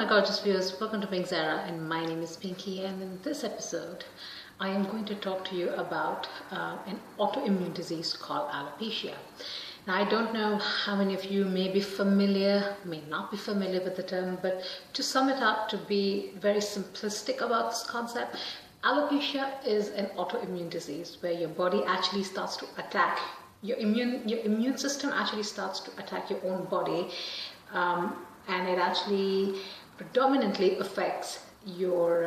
my gorgeous viewers, welcome to Pink Zaira, and my name is Pinky, and in this episode I am going to talk to you about an autoimmune disease called alopecia. Now, I don't know how many of you may be familiar, may not be familiar with the term, but to sum it up, to be very simplistic about this concept, alopecia is an autoimmune disease where your body actually starts to attack, your immune system actually starts to attack your own body, and it actually predominantly affects your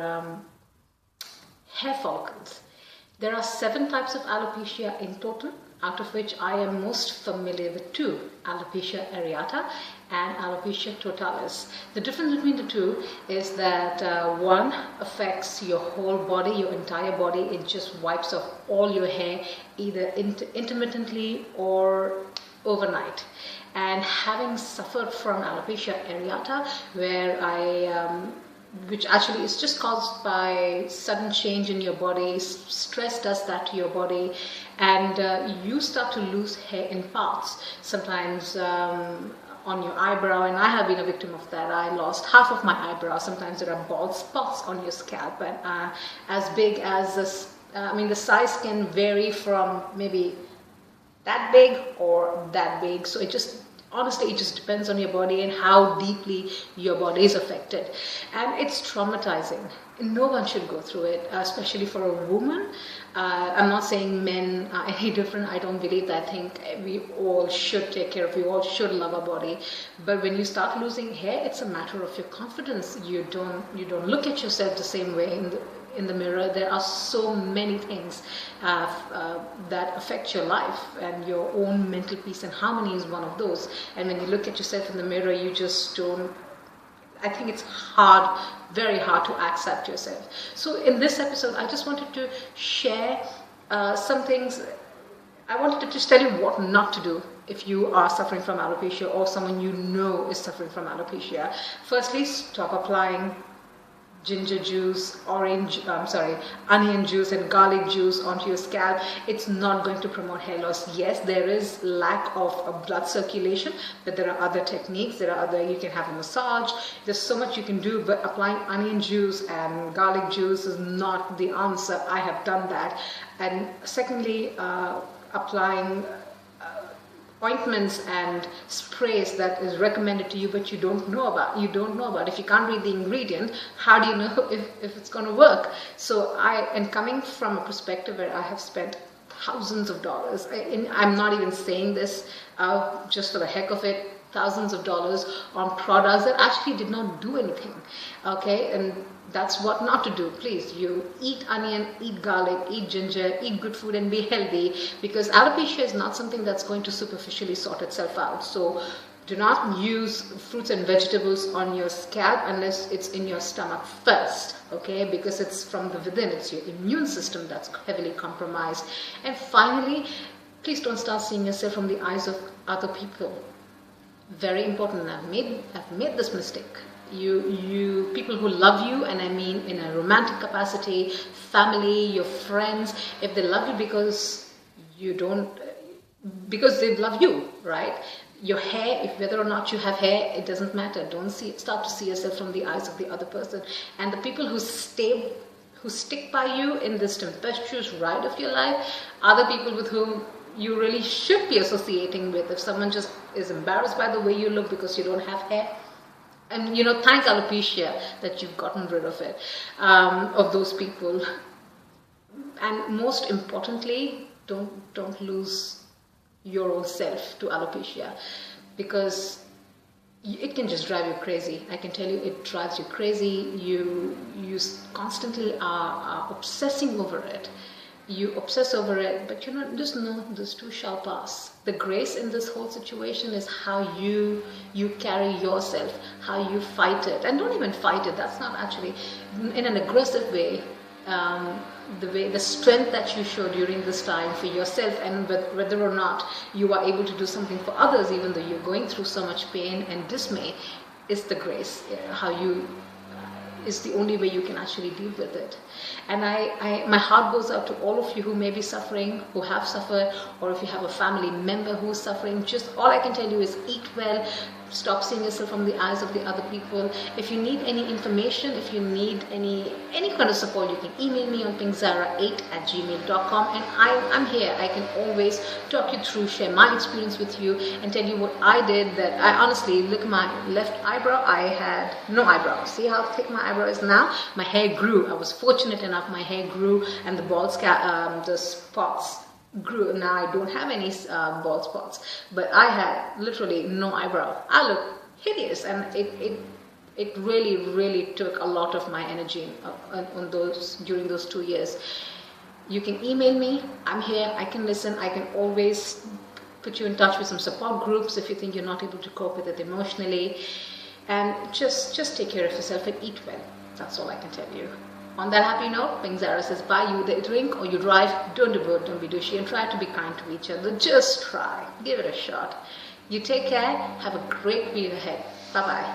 hair follicles. There are 7 types of alopecia in total, out of which I am most familiar with 2, alopecia areata and alopecia totalis. The difference between the two is that one affects your whole body, your entire body. It just wipes off all your hair, either intermittently or overnight. And having suffered from alopecia areata, which actually is just caused by sudden change in your body, stress does that to your body, and you start to lose hair in parts, sometimes on your eyebrow, and I have been a victim of that. I lost half of my eyebrow. Sometimes there are bald spots on your scalp, and as big as this, the size can vary from maybe that big or that big, so honestly, it just depends on your body and how deeply your body is affected. And it's traumatizing. No one should go through it, especially for a woman. I'm not saying men are any different. I don't believe that. I think we all should take care of, we all should love our body. But when you start losing hair, it's a matter of your confidence. You don't look at yourself the same way in the mirror. There are so many things that affect your life, and your own mental peace and harmony is one of those. And when you look at yourself in the mirror, you just don't, I think it's hard, very hard to accept yourself. So in this episode, I just wanted to share some things. I wanted to just tell you what not to do if you are suffering from alopecia or someone you know is suffering from alopecia. Firstly, stop applying ginger juice, onion juice and garlic juice onto your scalp. It's not going to promote hair loss. Yes, there is lack of blood circulation, but there are other techniques. You can have a massage. There's so much you can do, but applying onion juice and garlic juice is not the answer. I have done that. And secondly, applying ointments and sprays that is recommended to you, but you don't know about. If you can't read the ingredient, how do you know if it's going to work? So I am coming from a perspective where I have spent thousands of dollars. I'm not even saying this just for the heck of it. Thousands of dollars on products that actually did not do anything. Okay, and that's what not to do. Please, you eat onion, eat garlic, eat ginger, eat good food and be healthy, because alopecia is not something that's going to superficially sort itself out. So do not use fruits and vegetables on your scalp unless it's in your stomach first, okay, because it's from the within. It's your immune system that's heavily compromised. And finally, please don't start seeing yourself from the eyes of other people. Very important. I've made this mistake. You people who love you, and I mean in a romantic capacity, family, your friends, if they love you because they love you, right? Your hair, whether or not you have hair, it doesn't matter. Don't start to see yourself from the eyes of the other person. And the people who stick by you in this tempestuous ride of your life are the people with whom you really should be associating with. If someone just is embarrassed by the way you look because you don't have hair, and thank alopecia that you've gotten rid of it, of those people. And most importantly, don't lose your own self to alopecia, because it can just drive you crazy. I can tell you, it drives you crazy. You constantly are obsessing over it. You obsess over it, but just know this too shall pass. The grace in this whole situation is how you carry yourself, how you fight it. And don't even fight it. That's not actually in an aggressive way. The strength that you show during this time for yourself, and whether or not you are able to do something for others, even though you're going through so much pain and dismay, is the grace. How you is the only way you can actually deal with it. And my heart goes out to all of you who may be suffering, who have suffered, or if you have a family member who is suffering. Just all I can tell you is eat well. Stop seeing yourself from the eyes of the other people. If you need any information, if you need any kind of support, you can email me on pinkzaira8@gmail.com, and I'm here. I can always talk you through, share my experience with you, and tell you what I did. That I honestly, look at my left eyebrow, I had no eyebrow. See how thick my eyebrow is now? My hair grew. I was fortunate enough, my hair grew, and the the spots grew. Now I don't have any bald spots, but I had literally no eyebrow. I look hideous, and it really took a lot of my energy during those 2 years. You can email me. I'm here. I can listen. I can always put you in touch with some support groups if you think you're not able to cope with it emotionally. And just take care of yourself and eat well. That's all I can tell you. On that happy note, Pink Zaira says bye. You drink or you drive, don't divert, don't be douchey, and try to be kind to each other. Just try. Give it a shot. You take care. Have a great week ahead. Bye-bye.